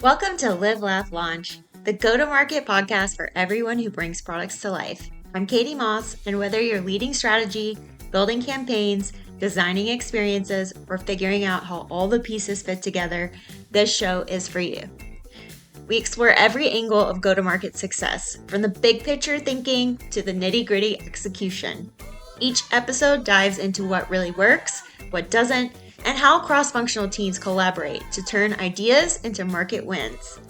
Welcome to Live.Laugh.Launch, the go-to-market podcast for everyone who brings products to life. I'm Katie Moss, and whether you're leading strategy, building campaigns, designing experiences, or figuring out how all the pieces fit together, this show is for you. We explore every angle of go-to-market success, from the big picture thinking to the nitty-gritty execution. Each episode dives into what really works, what doesn't, and how cross-functional teams collaborate to turn ideas into market wins.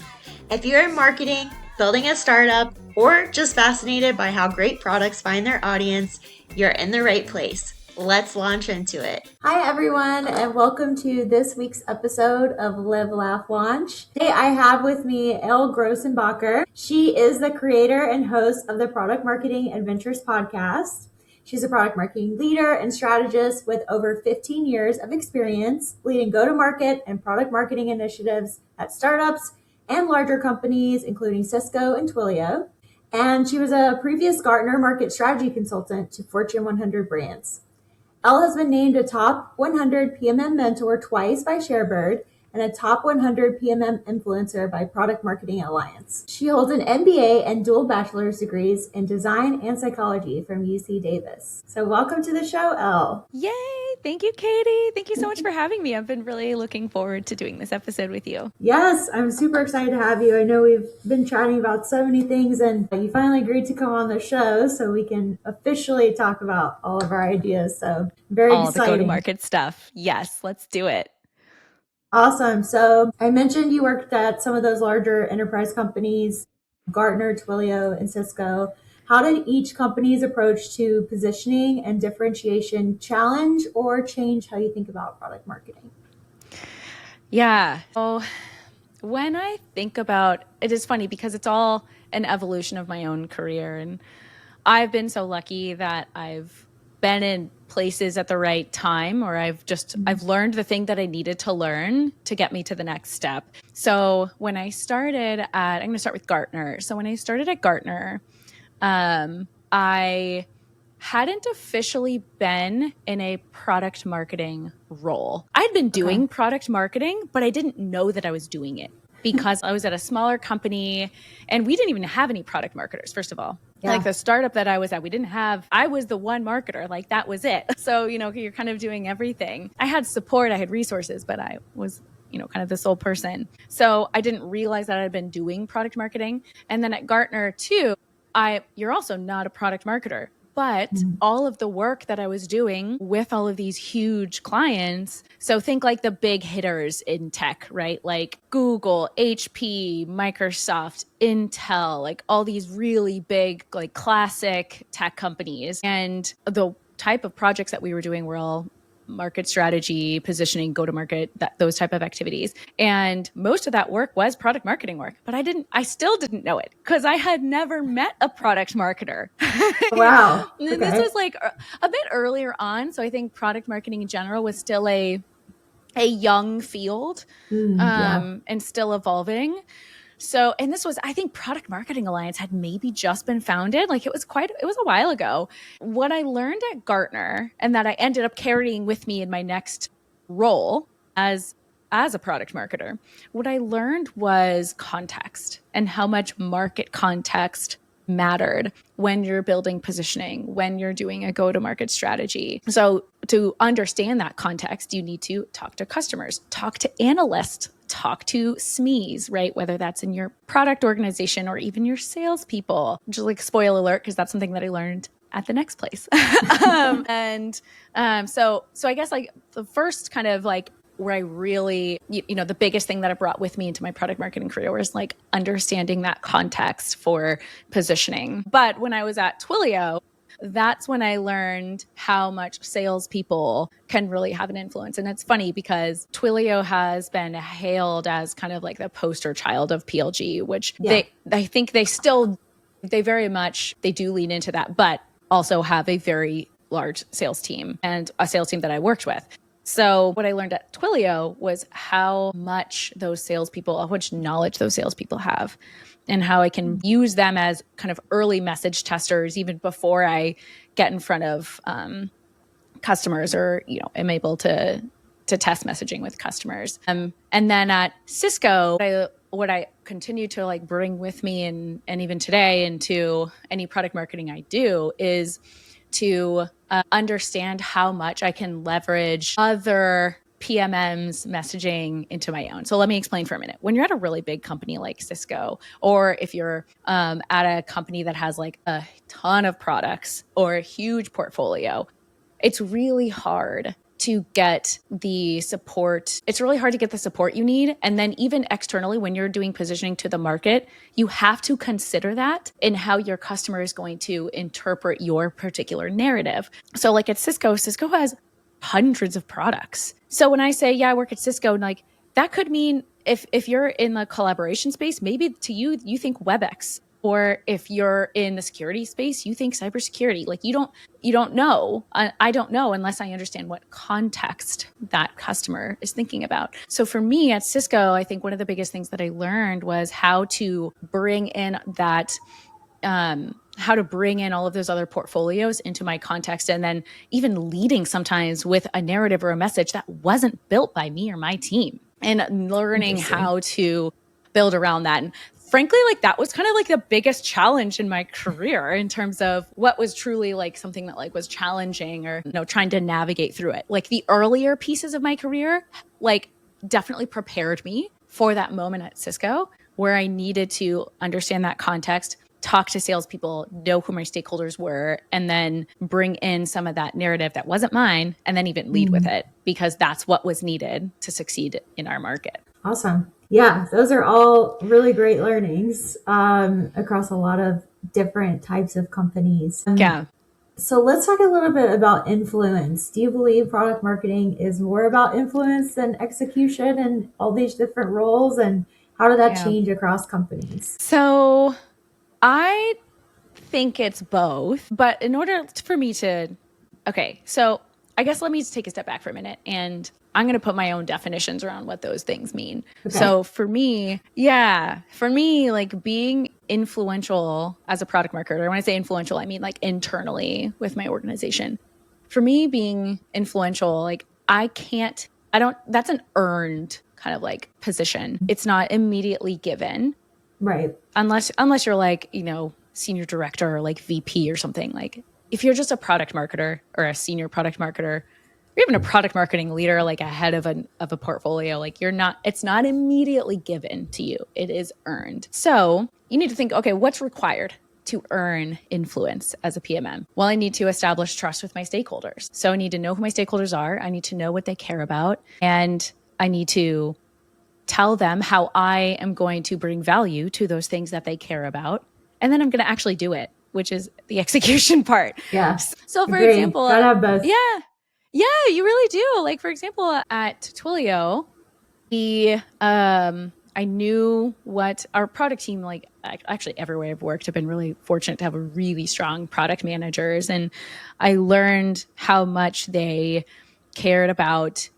If you're in marketing, building a startup, or just fascinated by how great products find their audience, you're in the right place. Let's launch into it. Hi, everyone, and welcome to this week's episode of Live.Laugh.Launch. Today, I have with me Elle Grossenbacher. She is the creator and host of the Product Marketing Adventures podcast. She's a product marketing leader and strategist with over 15 years of experience leading go-to-market and product marketing initiatives at startups and larger companies, including Cisco and Twilio. And she was a previous Gartner market strategy consultant to Fortune 100 brands. Elle has been named a top 100 PMM mentor twice by Sharebird and a top 100 PMM influencer by Product Marketing Alliance. She holds an MBA and dual bachelor's degrees in design and psychology from UC Davis. So welcome to the show, Elle. Yay! Thank you, Katie. Thank you so much for having me. I've been really looking forward to doing this episode with you. Yes, I'm super excited to have you. I know we've been chatting about so many things, and you finally agreed to come on the show so we can officially talk about all of our ideas. So very all exciting. All the go-to-market stuff. Yes, let's do it. Awesome. So I mentioned you worked at some of those larger enterprise companies, Gartner, Twilio, and Cisco. How did each company's approach to positioning and differentiation challenge or change how you think about product marketing? Yeah. So when I think about it, is funny because it's all an evolution of my own career. And I've been so lucky that I've been in places at the right time, or I've learned the thing that I needed to learn to get me to the next step. So when I started I'm going to start with Gartner. So when I started at Gartner, I hadn't officially been in a product marketing role. I'd been doing product marketing, but I didn't know that I was doing it because I was at a smaller company and we didn't even have any product marketers, first of all. Yeah. Like the startup that I was at, I was the one marketer, like that was it. So, you're kind of doing everything. I had support, I had resources, but I was kind of the sole person. So I didn't realize that I'd been doing product marketing. And then at Gartner too, you're also not a product marketer. But all of the work that I was doing with all of these huge clients, so think like the big hitters in tech, right? Like Google, HP, Microsoft, Intel, like all these really big, like classic tech companies. And the type of projects that we were doing were all market strategy, positioning, go-to-market, those type of activities. And most of that work was product marketing work, but I still didn't know it because I had never met a product marketer. Wow. And this was like a bit earlier on. So I think product marketing in general was still a young field and still evolving. So, and this was, I think Product Marketing Alliance had maybe just been founded. Like it was a while ago. What I learned at Gartner and that I ended up carrying with me in my next role as a product marketer, what I learned was context and how much market context mattered when you're building positioning, when you're doing a go-to-market strategy. So to understand that context, you need to talk to customers, talk to analysts, talk to SMEs, right? Whether that's in your product organization or even your salespeople. Just like spoiler alert, because that's something that I learned at the next place. So I guess like the first kind of like where I really, the biggest thing that I brought with me into my product marketing career was like understanding that context for positioning. But when I was at Twilio, that's when I learned how much salespeople can really have an influence. And it's funny because Twilio has been hailed as kind of like the poster child of PLG, which I think they very much do lean into that, but also have a very large sales team and a sales team that I worked with. So what I learned at Twilio was how much how much knowledge those salespeople have and how I can use them as kind of early message testers even before I get in front of customers or, am able to test messaging with customers. And then at Cisco, what I what I continue to like bring with me and even today into any product marketing I do is to understand how much I can leverage other PMM's messaging into my own. So let me explain for a minute. When you're at a really big company like Cisco, or if you're at a company that has like a ton of products or a huge portfolio, it's really hard to get the support. It's really hard to get the support you need. And then even externally, when you're doing positioning to the market, you have to consider that in how your customer is going to interpret your particular narrative. So like at Cisco, Cisco has hundreds of products. So when I say, yeah, I work at Cisco, like that could mean if you're in the collaboration space, maybe to you, you think WebEx. Or if you're in the security space, you think cybersecurity. Like you don't know. I don't know unless I understand what context that customer is thinking about. So for me at Cisco, I think one of the biggest things that I learned was how to bring in that, how to bring in all of those other portfolios into my context, and then even leading sometimes with a narrative or a message that wasn't built by me or my team, and learning how to build around that. And frankly, like that was kind of like the biggest challenge in my career in terms of what was truly like something that like was challenging, or, trying to navigate through it. Like the earlier pieces of my career, like definitely prepared me for that moment at Cisco where I needed to understand that context, talk to salespeople, know who my stakeholders were, and then bring in some of that narrative that wasn't mine, and then even lead with it, because that's what was needed to succeed in our market. Awesome. Yeah, those are all really great learnings across a lot of different types of companies. Yeah. So let's talk a little bit about influence. Do you believe product marketing is more about influence than execution and all these different roles? And how did that change across companies? So I think it's both, but in order for me to, so I guess let me just take a step back for a minute, and I'm going to put my own definitions around what those things mean. Okay. So for me, like being influential as a product marketer, when I say influential, I mean like internally with my organization. For me, being influential, like that's an earned kind of like position. It's not immediately given. Right. Unless you're like, senior director or like VP or something. Like if you're just a product marketer or a senior product marketer, or even a product marketing leader, like a head of a portfolio, like it's not immediately given to you. It is earned. So you need to think, okay, what's required to earn influence as a PMM? Well, I need to establish trust with my stakeholders. So I need to know who my stakeholders are. I need to know what they care about. And I need to tell them how I am going to bring value to those things that they care about. And then I'm going to actually do it, which is the execution part. Yeah. So for example, gotta have both. Yeah, you really do. Like, for example, at Twilio, I knew what our product team, like actually everywhere I've worked, I've been really fortunate to have a really strong product managers. And I learned how much they cared about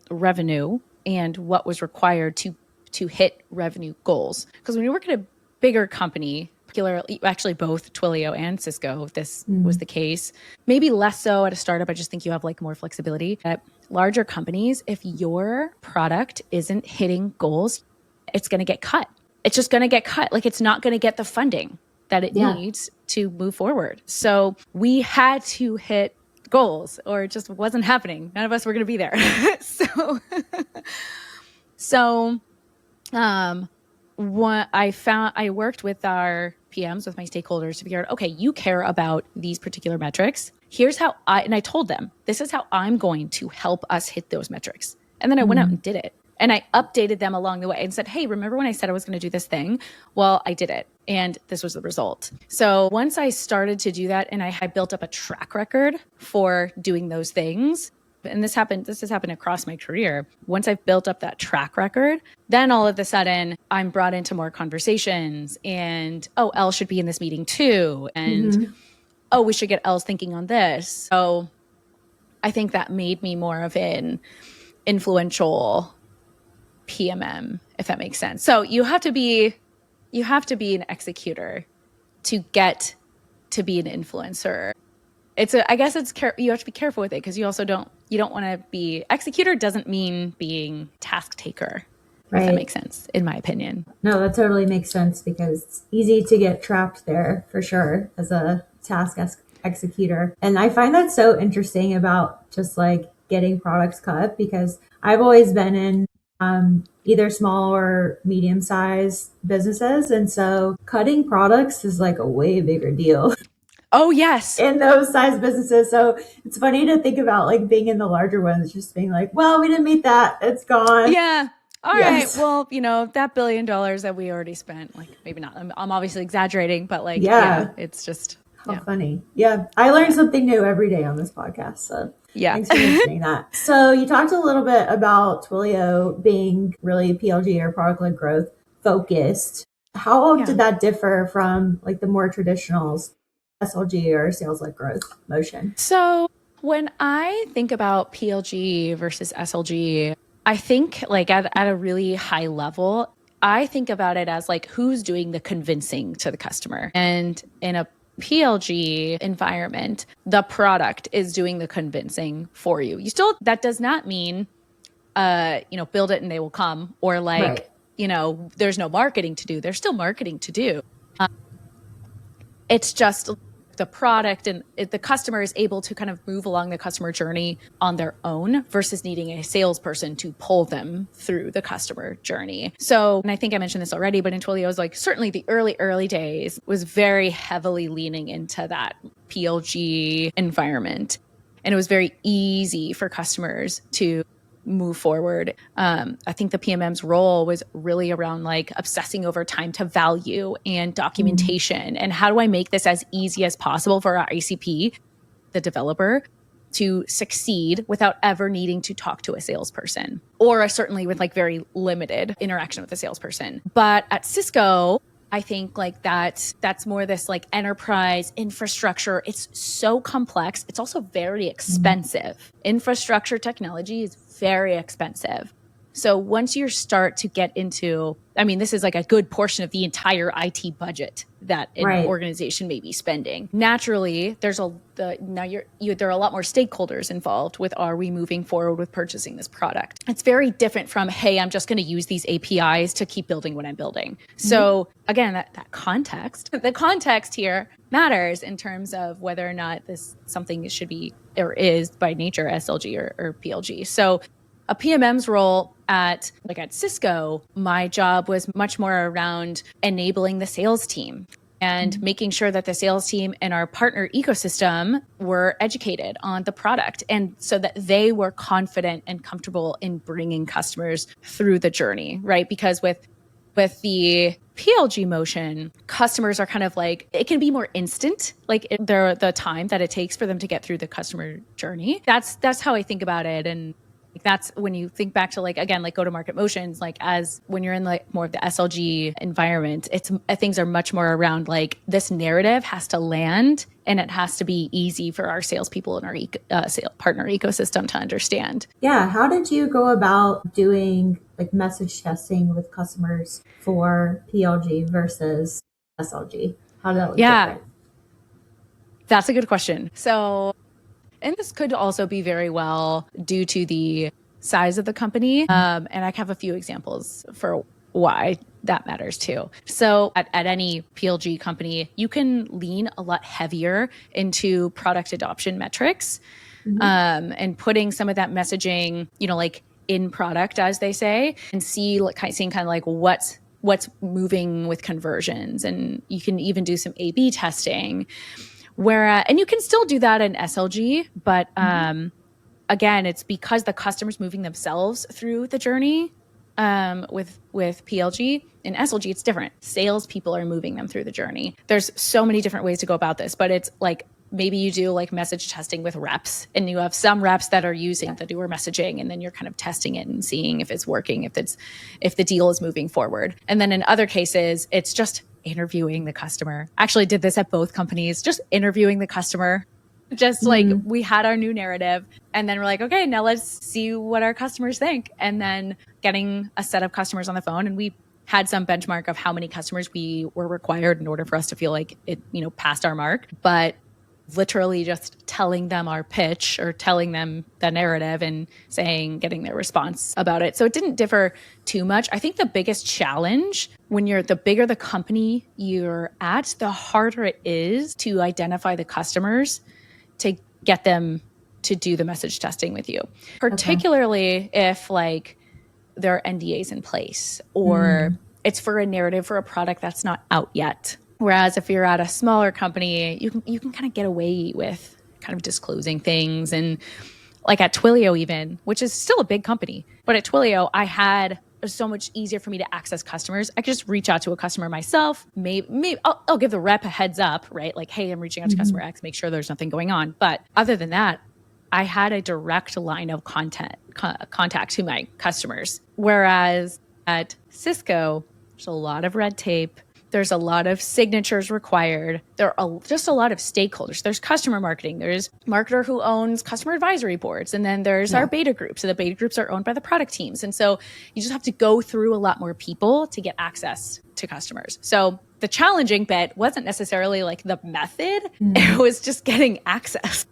revenue and what was required to hit revenue goals. Because when you work at a bigger company, particularly actually both Twilio and Cisco, this was the case. Maybe less so at a startup. I just think you have like more flexibility. At larger companies, if your product isn't hitting goals, it's going to get cut. It's just going to get cut. Like it's not going to get the funding that it needs to move forward. So we had to hit goals, or it just wasn't happening. None of us were going to be there. What I found, I worked with our PMs, with my stakeholders, to figure out, okay, you care about these particular metrics. Here's how and I told them, this is how I'm going to help us hit those metrics. And then I went out and did it. And I updated them along the way and said, hey, remember when I said I was going to do this thing? Well, I did it. And this was the result. So once I started to do that, and I had built up a track record for doing those things, and this has happened across my career. Once I've built up that track record, then all of a sudden I'm brought into more conversations, and, oh, Elle should be in this meeting too. And, oh, we should get Elle's thinking on this. So I think that made me more of an influential PMM, if that makes sense. So you have to be an executor to get to be an influencer. You have to be careful with it, because you also don't want to be executor doesn't mean being task taker, if that makes sense, in my opinion. No, that totally makes sense because it's easy to get trapped there for sure as a task executor. And I find that so interesting about just like getting products cut, because I've always been in either small or medium sized businesses. And so cutting products is like a way bigger deal. Oh, yes. In those size businesses. So it's funny to think about like being in the larger ones, just being like, well, we didn't meet that. It's gone. Yeah. All right. Well, you know, that $1 billion that we already spent, like maybe not. I'm obviously exaggerating, but like, yeah it's just. How funny. Yeah. I learn something new every day on this podcast. So thanks for mentioning that. So you talked a little bit about Twilio being really PLG or product-led growth focused. How did that differ from like the more traditional SLG or sales-led growth motion? So when I think about PLG versus SLG, I think like at a really high level, I think about it as like who's doing the convincing to the customer. And in a PLG environment, the product is doing the convincing for you. That does not mean, build it and they will come, or like, there's no marketing to do. There's still marketing to do. It's just the product and the customer is able to kind of move along the customer journey on their own versus needing a salesperson to pull them through the customer journey. So, and I think I mentioned this already, but in Twilio's like certainly the early days was very heavily leaning into that PLG environment. And it was very easy for customers to move forward. I think the PMM's role was really around like obsessing over time to value and documentation. And how do I make this as easy as possible for our ICP, the developer, to succeed without ever needing to talk to a salesperson, or certainly with like very limited interaction with a salesperson. But at Cisco, I think like that's more this like enterprise infrastructure. It's so complex. It's also very expensive. Infrastructure technology is very expensive. So once you start to get into, I mean, this is like a good portion of the entire IT budget that an organization may be spending. Naturally, there are a lot more stakeholders involved with, are we moving forward with purchasing this product? It's very different from, hey, I'm just going to use these APIs to keep building what I'm building. So again, the context here matters in terms of whether or not this something should be or is by nature SLG or PLG. So a PMM's role at Cisco, my job was much more around enabling the sales team and making sure that the sales team and our partner ecosystem were educated on the product, and so that they were confident and comfortable in bringing customers through the journey, right? Because with the PLG motion, customers are kind of like, it can be more instant, like the time that it takes for them to get through the customer journey. That's how I think about it. And that's when you think back to like, again, like go-to-market motions, like as when you're in like more of the SLG environment, things are much more around like this narrative has to land and it has to be easy for our salespeople and our partner ecosystem to understand. Yeah. How did you go about doing like message testing with customers for PLG versus SLG? How did that look different? That's a good question. So, and this could also be very well due to the size of the company. And I have a few examples for why that matters too. So at any PLG company, you can lean a lot heavier into product adoption metrics and putting some of that messaging, like in product, as they say, and seeing kind of like what's moving with conversions. And you can even do some A/B testing. And you can still do that in SLG, but again, it's because the customer's moving themselves through the journey with PLG. In SLG, it's different. Salespeople are moving them through the journey. There's so many different ways to go about this, but it's like maybe you do like message testing with reps, and you have some reps that are using the newer messaging, and then you're kind of testing it and seeing if it's working, if the deal is moving forward. And then in other cases, it's just interviewing the customer. Actually did this at both companies, just interviewing the customer. Just like we had our new narrative, and then we're like, okay, now let's see what our customers think. And then getting a set of customers on the phone, and we had some benchmark of how many customers we were required in order for us to feel like it, passed our mark. But literally just telling them our pitch or telling them the narrative and getting their response about it. So it didn't differ too much. I think the biggest challenge when the bigger the company you're at, the harder it is to identify the customers to get them to do the message testing with you, particularly if like there are NDAs in place or it's for a narrative for a product that's not out yet. Whereas if you're at a smaller company, you can kind of get away with kind of disclosing things. And like at Twilio even, which is still a big company, but at Twilio, it was so much easier for me to access customers. I could just reach out to a customer myself. Maybe I'll give the rep a heads up, right? Like, hey, I'm reaching out to customer X, make sure there's nothing going on. But other than that, I had a direct line of contact to my customers. Whereas at Cisco, there's a lot of red tape. There's a lot of signatures required. There are just a lot of stakeholders. There's customer marketing. There's marketer who owns customer advisory boards. And then there's our beta groups. So the beta groups are owned by the product teams. And so you just have to go through a lot more people to get access to customers. So the challenging bit wasn't necessarily like the method. It was just getting access.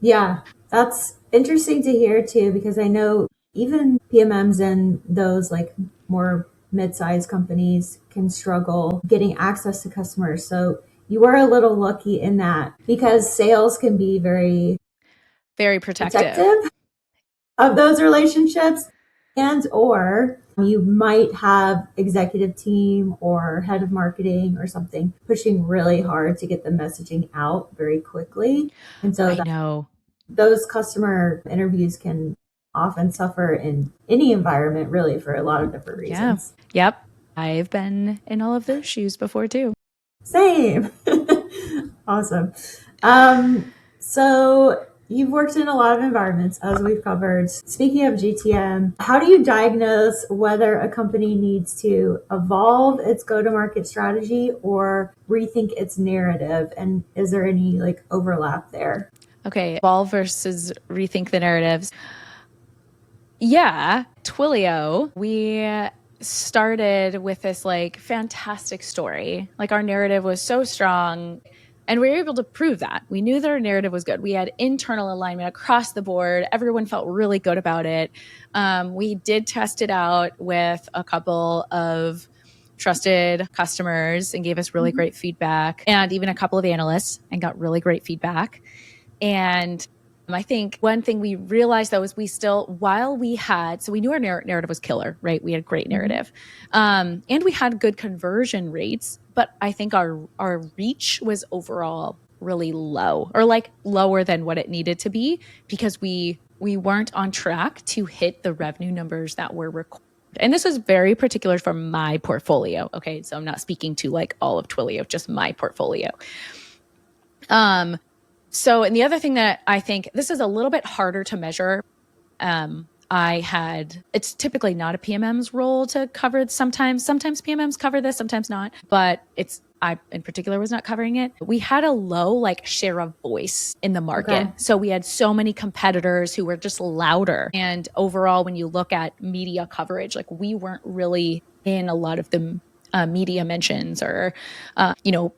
Yeah, that's interesting to hear too, because I know even PMMs and those like more mid-sized companies can struggle getting access to customers. So you were a little lucky in that because sales can be very, very protective of those relationships, and or you might have executive team or head of marketing or something pushing really hard to get the messaging out very quickly. And so I know those customer interviews can often suffer in any environment, really, for a lot of different reasons. Yep. I've been in all of those shoes before too. Same. Awesome. So you've worked in a lot of environments, as we've covered. Speaking of GTM, how do you diagnose whether a company needs to evolve its go-to-market strategy or rethink its narrative? And is there any like overlap there? Okay, evolve versus rethink the narratives. Yeah, Twilio, we started with this like fantastic story. Like our narrative was so strong and we were able to prove that. We knew that our narrative was good. We had internal alignment across the board. Everyone felt really good about it. We did test it out with a couple of trusted customers and gave us really great feedback, and even a couple of analysts, and got really great feedback. And I think one thing we realized though is we knew our narrative was killer, right? We had great narrative. And we had good conversion rates, but I think our reach was overall really low, or like lower than what it needed to be, because we weren't on track to hit the revenue numbers that were required. And this is very particular for my portfolio. Okay. So I'm not speaking to like all of Twilio, just my portfolio. So, and the other thing that I think this is a little bit harder to measure. It's typically not a PMM's role to cover. Sometimes PMMs cover this, sometimes not, but I in particular was not covering it. We had a low like share of voice in the market. Okay. So we had so many competitors who were just louder. And overall, when you look at media coverage, like we weren't really in a lot of the media mentions or,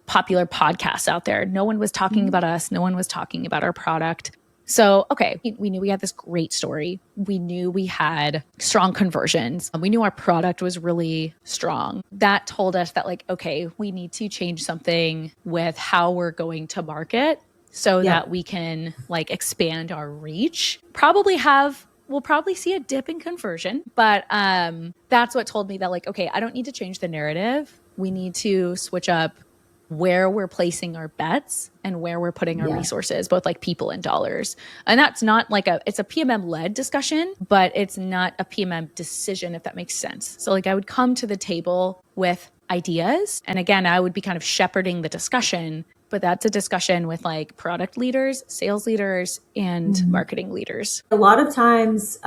popular podcasts out there. No one was talking about us. No one was talking about our product. So, okay, we knew we had this great story. We knew we had strong conversions. We knew our product was really strong. That told us that like, okay, we need to change something with how we're going to market so that we can like expand our reach. We'll probably see a dip in conversion, but that's what told me that like, okay, I don't need to change the narrative. We need to switch up where we're placing our bets and where we're putting our resources, both like people and dollars. And that's not like it's a PMM led discussion, but it's not a PMM decision, if that makes sense. So like I would come to the table with ideas. And again, I would be kind of shepherding the discussion, but that's a discussion with like product leaders, sales leaders, and marketing leaders. A lot of times,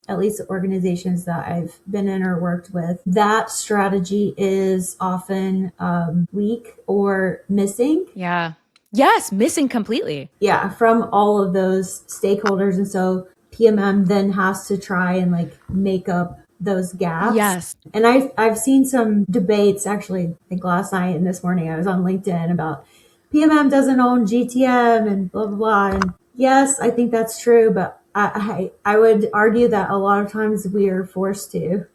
at least the organizations that I've been in or worked with, that strategy is often weak or missing. Yeah. Yes, missing completely. Yeah, from all of those stakeholders. And so PMM then has to try and like make up those gaps. Yes. And I've seen some debates, actually, I think last night and this morning I was on LinkedIn about PMM doesn't own GTM and blah, blah, blah. And yes, I think that's true, but I would argue that a lot of times we are forced to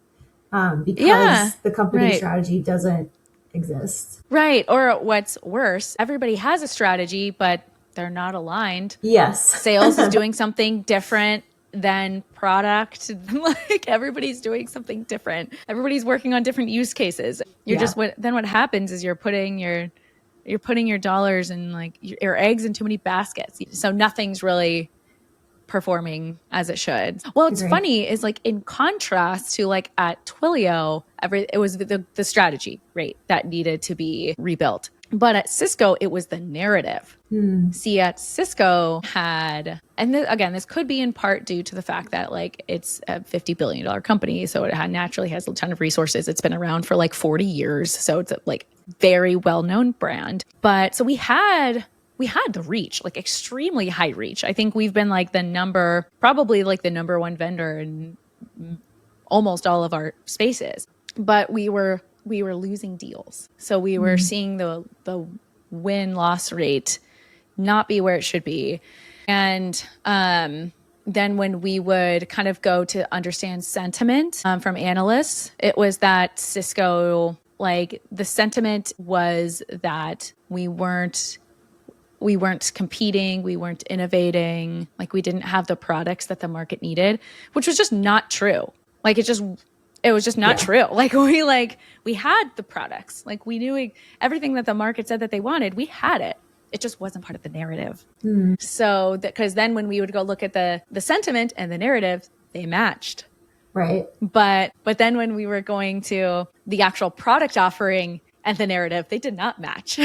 Yeah, because the company right. strategy doesn't exist. Right. Or what's worse, everybody has a strategy, but they're not aligned. Yes. Sales is doing something different than product. Like everybody's doing something different. Everybody's working on different use cases. You're Yeah. just what happens is you're putting your dollars and like your eggs in too many baskets. So nothing's really performing as it should. Well, it's Agree. funny is like in contrast to like at Twilio, it was the strategy, right, that needed to be rebuilt. But at Cisco, it was the narrative. See, at Cisco had, and again, this could be in part due to the fact that like it's a $50 billion company. So it naturally has a ton of resources. It's been around for like 40 years. So it's a like very well-known brand. But so we had the reach, like extremely high reach. I think we've been like probably like the number one vendor in almost all of our spaces. But we were losing deals. So we were seeing the win-loss rate not be where it should be. And then when we would kind of go to understand sentiment from analysts, it was that Cisco, like the sentiment was that we weren't competing, we weren't innovating, like we didn't have the products that the market needed, which was just not true. Like it was just not true. Like we had the products, like we knew everything that the market said that they wanted, we had it. It just wasn't part of the narrative. So because then when we would go look at the sentiment and the narrative, they matched. Right. But then when we were going to the actual product offering and the narrative, they did not match.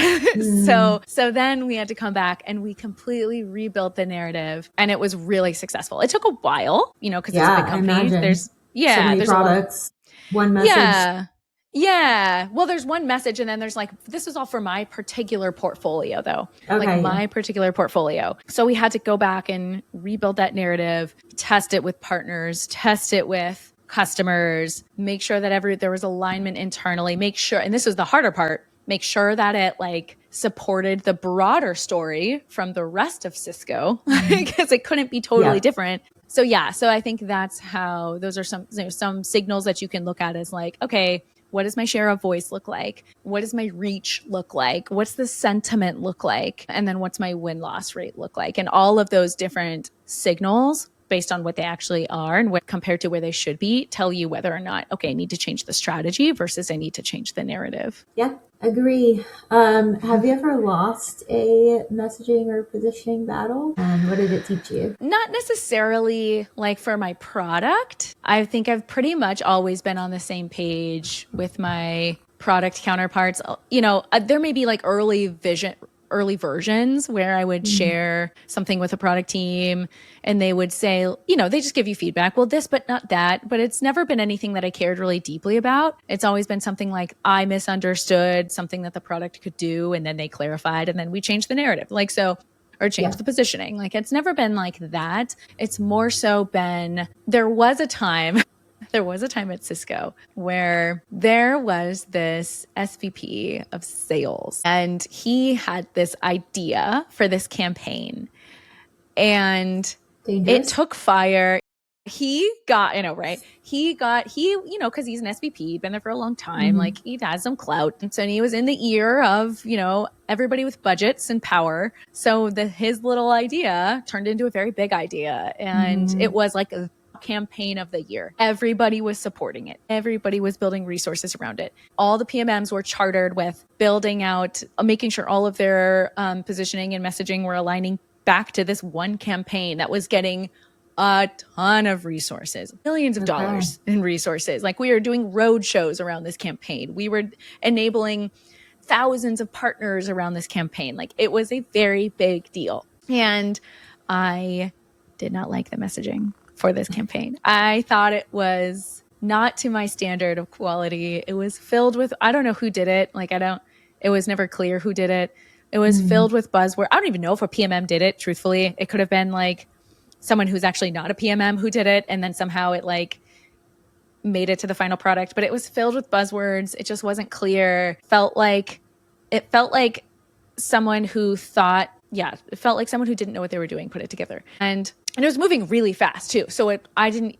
So then we had to come back and we completely rebuilt the narrative, and it was really successful. It took a while, because it's a big company. There's so many products, one message. Yeah. Well, there's one message, and then there's like, this is all for my particular portfolio though. Okay, my particular portfolio. So we had to go back and rebuild that narrative, test it with partners, test it with customers, make sure that there was alignment internally, make sure, and this was the harder part, make sure that it like supported the broader story from the rest of Cisco, because it couldn't be totally different. So I think that's how, those are some signals that you can look at as like, okay, what does my share of voice look like? What does my reach look like? What's the sentiment look like? And then what's my win-loss rate look like? And all of those different signals, based on what they actually are and what compared to where they should be, tell you whether or not, okay, I need to change the strategy versus I need to change the narrative. Yeah, agree. Have you ever lost a messaging or positioning battle? And what did it teach you? Not necessarily like for my product. I think I've pretty much always been on the same page with my product counterparts. There may be like early versions where I would share something with a product team and they would say, they just give you feedback. Well, this, but not that. But it's never been anything that I cared really deeply about. It's always been something like I misunderstood something that the product could do. And then they clarified and then we changed the narrative. Or change the positioning. Like it's never been like that. It's more so been, there was a time at Cisco where there was this SVP of sales and he had this idea for this campaign and it took fire. He got, because he's an SVP, he'd been there for a long time. Like he has some clout. And so he was in the ear of, everybody with budgets and power. So his little idea turned into a very big idea. And it was like a campaign of the year. Everybody was supporting it. Everybody was building resources around it. All the PMMs were chartered with building out, making sure all of their positioning and messaging were aligning back to this one campaign that was getting a ton of resources, millions of dollars in resources. Like we were doing road shows around this campaign. We were enabling thousands of partners around this campaign. Like it was a very big deal. And I did not like the messaging for this campaign. I thought it was not to my standard of quality. It was filled with, I don't know who did it. It was never clear who did it. It was filled with buzzword. I don't even know if a PMM did it, truthfully. It could have been like someone who's actually not a PMM who did it. And then somehow it like made it to the final product, but it was filled with buzzwords. It just wasn't clear. It felt like someone who thought, it felt like someone who didn't know what they were doing put it together. And it was moving really fast too. So I didn't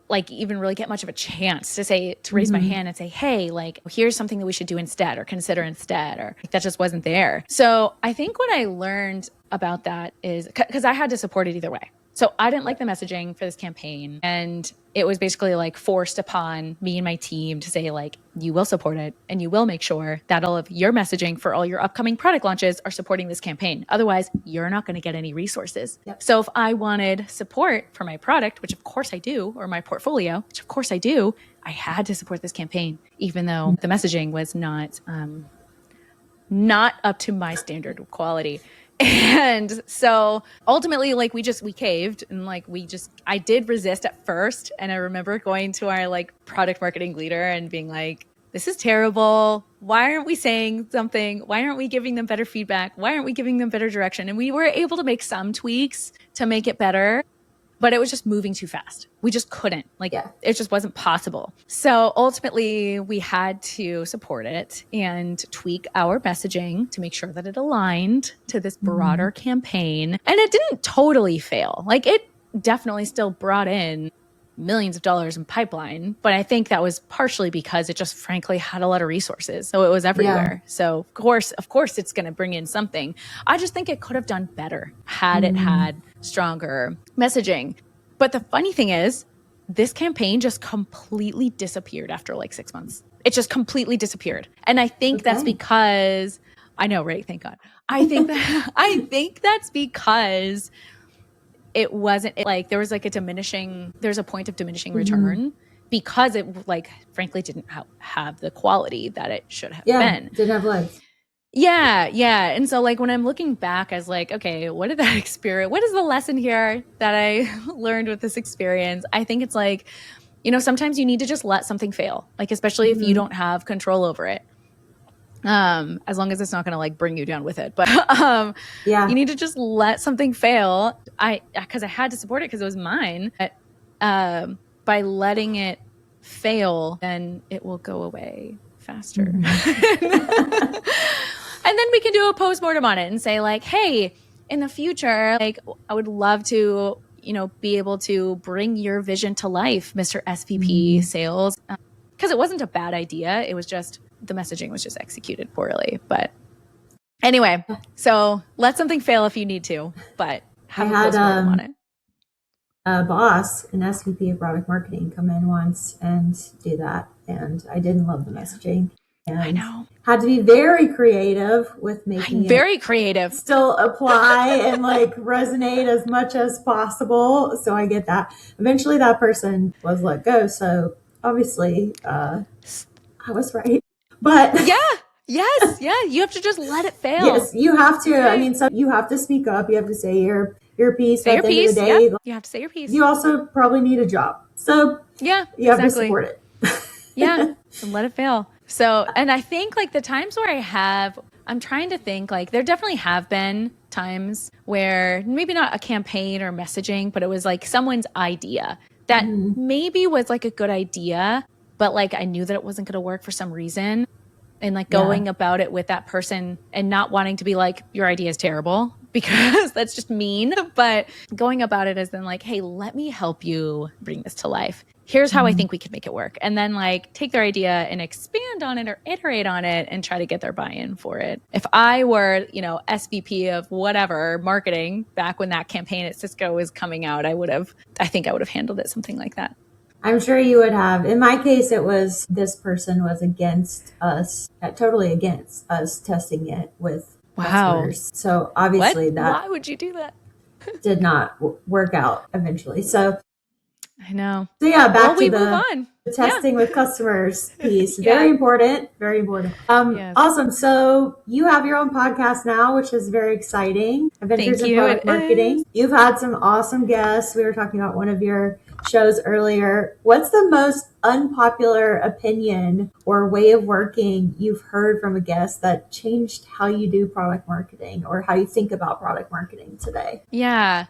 like even really get much of a chance to raise my hand and say, hey, like, here's something that we should do instead or consider instead, or like, that just wasn't there. So I think what I learned about that is because I had to support it either way. So I didn't like the messaging for this campaign. And it was basically like forced upon me and my team to say like, you will support it and you will make sure that all of your messaging for all your upcoming product launches are supporting this campaign. Otherwise, you're not going to get any resources. Yep. So if I wanted support for my product, which of course I do, or my portfolio, which of course I do, I had to support this campaign, even though the messaging was not up to my standard of quality. And so ultimately, like we caved and like I did resist at first. And I remember going to our like product marketing leader and being like, this is terrible. Why aren't we saying something? Why aren't we giving them better feedback? Why aren't we giving them better direction? And we were able to make some tweaks to make it better, but it was just moving too fast. We just couldn't, It just wasn't possible. So ultimately we had to support it and tweak our messaging to make sure that it aligned to this broader campaign. And it didn't totally fail. Like it definitely still brought in millions of dollars in pipeline, but I think that was partially because it just frankly had a lot of resources. So it was everywhere. Yeah. So of course it's going to bring in something. I just think it could have done better had it had stronger messaging. But the funny thing is, this campaign just completely disappeared after like 6 months. It just completely disappeared. And I think that's because, I know, right? Thank God. I think that's because it wasn't like there was like there's a point of diminishing return because it like frankly didn't have the quality that it should have been. Didn't have legs. Yeah. And so like when I'm looking back as like, okay, what is the lesson here that I learned with this experience? I think it's like, sometimes you need to just let something fail, like especially if you don't have control over it. As long as it's not going to like bring you down with it, but you need to just let something fail. Because I had to support it because it was mine. But, by letting it fail, then it will go away faster. And then we can do a postmortem on it and say like, hey, in the future, like I would love to, be able to bring your vision to life, Mr. SVP sales. Because it wasn't a bad idea. It was just the messaging was just executed poorly. But anyway, so let something fail if you need to, but have a postmortem on it. A boss, an SVP of product marketing, come in once and do that. And I didn't love the messaging. And I know. Had to be very creative with making creative. Still apply and like resonate as much as possible. So I get that. Eventually that person was let go. So obviously I was right. But yes, you have to just let it fail. Yes, you have to. I mean, so you have to speak up. You have to say your piece. Say at your the piece. End of the day, you have to say your piece. You also probably need a job. So you have to support it. And let it fail. So, and I think like the times where I'm trying to think like there definitely have been times where maybe not a campaign or messaging, but it was like someone's idea that maybe was like a good idea, but like I knew that it wasn't going to work for some reason. And like going about it with that person and not wanting to be like, your idea is terrible because that's just mean, but going about it as then like, hey, let me help you bring this to life. Here's how I think we could make it work. And then like take their idea and expand on it or iterate on it and try to get their buy-in for it. If I were, SVP of whatever marketing back when that campaign at Cisco was coming out, I think I would have handled it something like that. I'm sure you would have. In my case, it was this person was against us, totally against us testing it with customers. So obviously why would you do that? Did not work out eventually. So I know. So back to move on. The testing with customers piece. Very important. Very important. Awesome. So you have your own podcast now, which is very exciting. Adventures in Product Marketing. You've had some awesome guests. We were talking about one of your shows earlier. What's the most unpopular opinion or way of working you've heard from a guest that changed how you do product marketing or how you think about product marketing today? Yeah.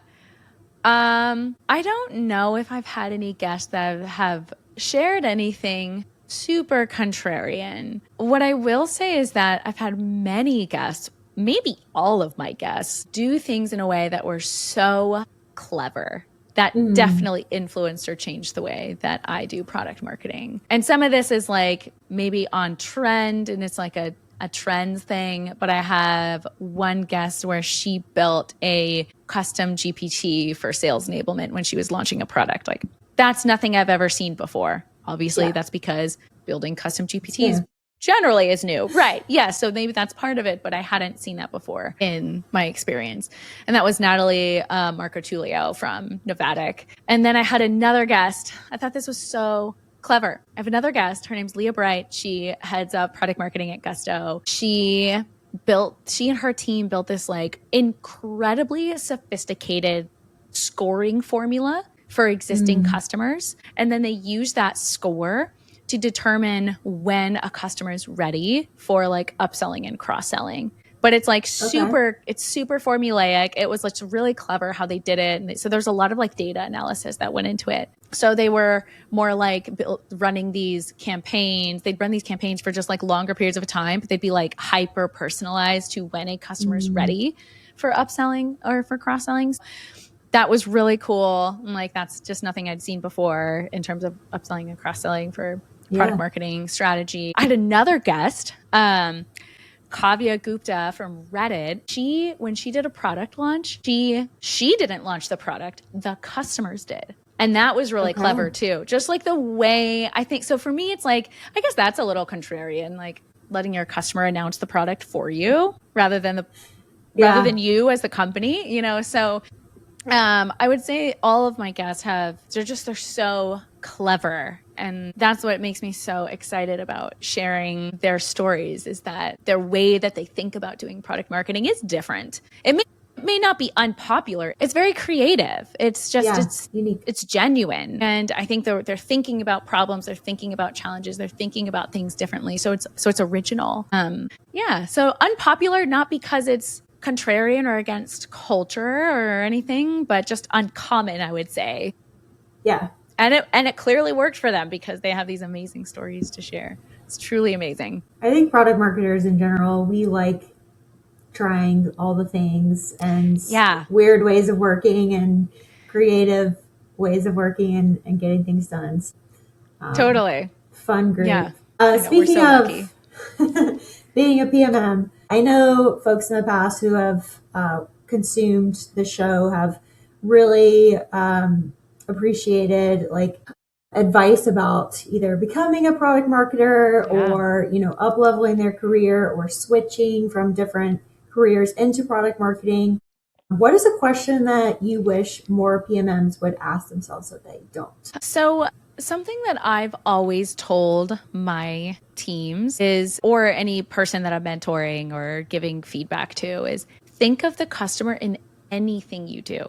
I don't know if I've had any guests that have shared anything super contrarian. What I will say is that I've had many guests maybe all of my guests do things in a way that were so clever that definitely influenced or changed the way that I do product marketing. And some of this is like maybe on trend, and it's like a trends thing, but I have one guest where she built a custom GPT for sales enablement when she was launching a product. Like, that's nothing I've ever seen before. Obviously, that's because building custom GPTs generally is new. Right. Yeah. So maybe that's part of it, but I hadn't seen that before in my experience. And that was Natalie Marco-Tullio from Novatic. And then I had another guest. I thought this was so clever. I have another guest. Her name's Leah Bright. She heads up product marketing at Gusto. She and her team built this like incredibly sophisticated scoring formula for existing customers. And then they use that score to determine when a customer is ready for like upselling and cross-selling. But it's like it's super formulaic. It was like really clever how they did it. And so there's a lot of like data analysis that went into it. So they were more like running these campaigns. They'd run these campaigns for just like longer periods of time, but they'd be like hyper personalized to when a customer is ready for upselling or for cross-selling. That was really cool. Like, that's just nothing I'd seen before in terms of upselling and cross-selling for product marketing strategy. I had another guest, Kavya Gupta from Reddit. When she did a product launch, she didn't launch the product, the customers did. And that was really clever too. Just like the way I think. So for me, it's like, I guess that's a little contrarian, like letting your customer announce the product for you rather than you as the company, you know? So I would say all of my guests they're so clever. And that's what makes me so excited about sharing their stories, is that their way that they think about doing product marketing is different. It may not be unpopular. It's very creative. It's just, it's unique. It's genuine. And I think they're thinking about problems. They're thinking about challenges. They're thinking about things differently. So it's original. So unpopular, not because it's contrarian or against culture or anything, but just uncommon, I would say. Yeah. And it clearly worked for them because they have these amazing stories to share. It's truly amazing. I think product marketers in general, we like trying all the things and weird ways of working and creative ways of working and getting things done. Totally. Fun group. Yeah. Speaking of being a PMM, I know folks in the past who have consumed the show have really appreciated like advice about either becoming a product marketer or, up leveling their career or switching from different careers into product marketing. What is a question that you wish more PMMs would ask themselves so they don't? So something that I've always told my teams is, or any person that I'm mentoring or giving feedback to, is think of the customer in anything you do,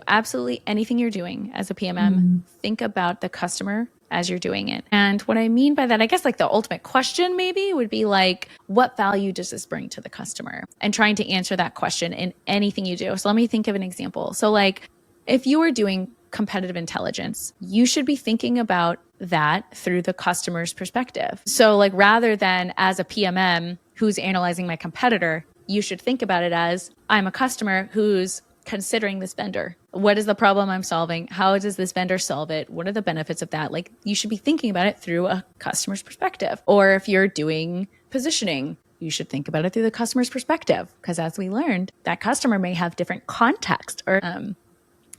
absolutely anything you're doing as a PMM, think about the customer as you're doing it. And what I mean by that, I guess like the ultimate question maybe would be like, what value does this bring to the customer? And trying to answer that question in anything you do. So let me think of an example. So like if you were doing competitive intelligence, you should be thinking about that through the customer's perspective. So like rather than as a PMM who's analyzing my competitor, you should think about it as I'm a customer who's considering this vendor. What is the problem I'm solving? How does this vendor solve it? What are the benefits of that? Like you should be thinking about it through a customer's perspective. Or if you're doing positioning, you should think about it through the customer's perspective. Because as we learned, that customer may have different context or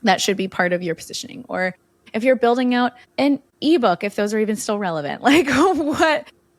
that should be part of your positioning. Or if you're building out an ebook, if those are even still relevant, like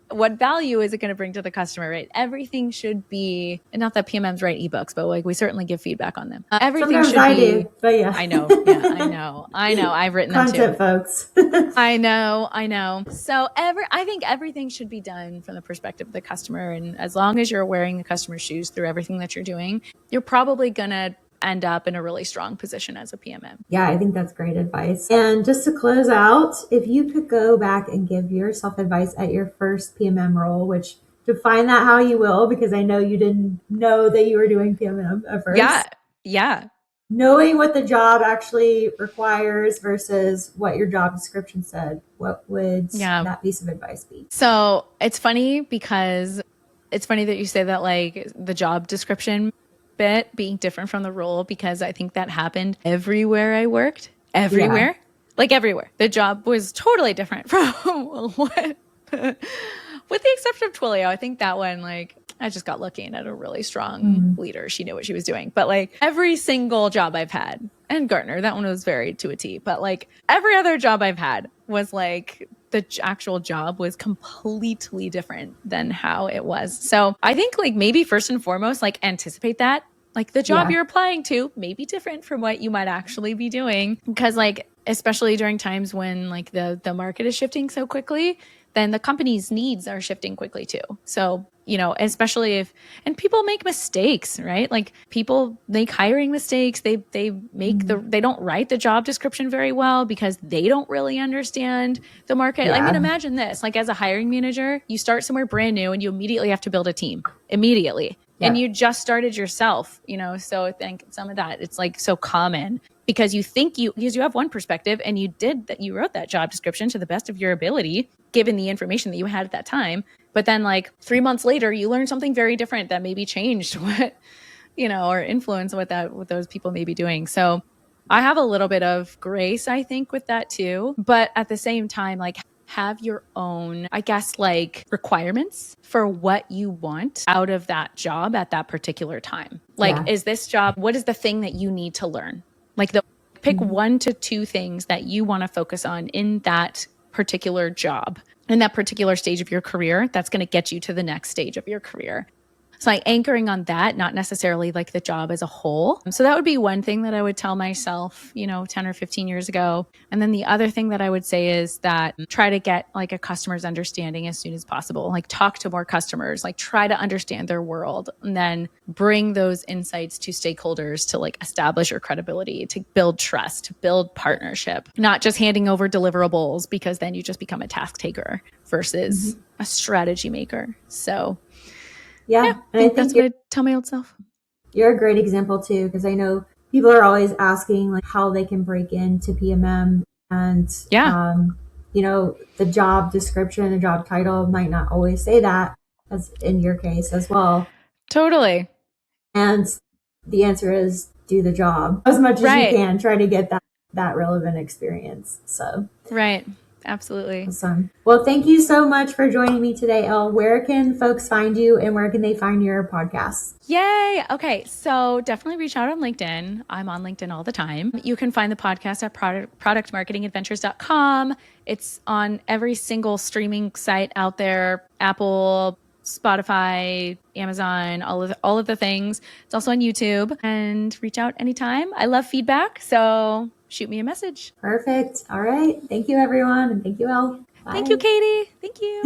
what value is it going to bring to the customer, right? Everything should be, and not that PMMs write ebooks, but like we certainly give feedback on them. Everything Sometimes should do, but yeah. I know. Yeah, I know. I've written them too. Content, folks. I know. So I think everything should be done from the perspective of the customer. And as long as you're wearing the customer's shoes through everything that you're doing, you're probably going to end up in a really strong position as a PMM. Yeah, I think that's great advice. And just to close out, if you could go back and give yourself advice at your first PMM role, which define that how you will, because I know you didn't know that you were doing PMM at first. Yeah. Knowing what the job actually requires versus what your job description said, what would that piece of advice be? So it's funny because It's funny that you say that, like the job description bit being different from the role, because I think that happened everywhere I worked. Everywhere. Yeah. Like everywhere. The job was totally different from what, with the exception of Twilio. I think that one, like, I just got lucky and had a really strong leader. She knew what she was doing. But like every single job I've had, and Gartner, that one was very to a T. But like every other job I've had was like the actual job was completely different than how it was. So I think like maybe first and foremost, like anticipate that. Like the job you're applying to may be different from what you might actually be doing. Because like, especially during times when like the market is shifting so quickly, then the company's needs are shifting quickly too. So, you know, especially if, and people make mistakes, right? Like people make hiring mistakes. They make they don't write the job description very well because they don't really understand the market. I mean, imagine this, like as a hiring manager, you start somewhere brand new and you immediately have to build a team immediately. And you just started yourself, you know? So I think some of that, it's like so common because because you have one perspective and you wrote that job description to the best of your ability, given the information that you had at that time. But then like 3 months later, you learn something very different that maybe changed what, you know, or influence what those people may be doing. So I have a little bit of grace, I think, with that too. But at the same time, like, have your own, I guess, like requirements for what you want out of that job at that particular time. Like, is this job, what is the thing that you need to learn? Like pick 1 to 2 things that you want to focus on in that particular job, in that particular stage of your career, that's going to get you to the next stage of your career. So like anchoring on that, not necessarily like the job as a whole. So that would be one thing that I would tell myself, you know, 10 or 15 years ago. And then the other thing that I would say is that try to get like a customer's understanding as soon as possible. Like talk to more customers, like try to understand their world, and then bring those insights to stakeholders to like establish your credibility, to build trust, to build partnership, not just handing over deliverables, because then you just become a task taker versus a strategy maker. So yeah, and I think that's what I'd tell my old self. You're a great example too, because I know people are always asking like how they can break into PMM, and you know, the job description, the job title might not always say that, as in your case as well. Totally. And the answer is do the job as much as you can. Try to get that relevant experience. So absolutely. Awesome. Well, thank you so much for joining me today, Elle. Where can folks find you and where can they find your podcast? Yay. Okay. So definitely reach out on LinkedIn. I'm on LinkedIn all the time. You can find the podcast at productmarketingadventures.com. It's on every single streaming site out there, Apple, Spotify, Amazon, all of the things. It's also on YouTube, and reach out anytime. I love feedback. So shoot me a message. Perfect. All right. Thank you, everyone. And thank you, Elle. Bye. Thank you, Katie. Thank you.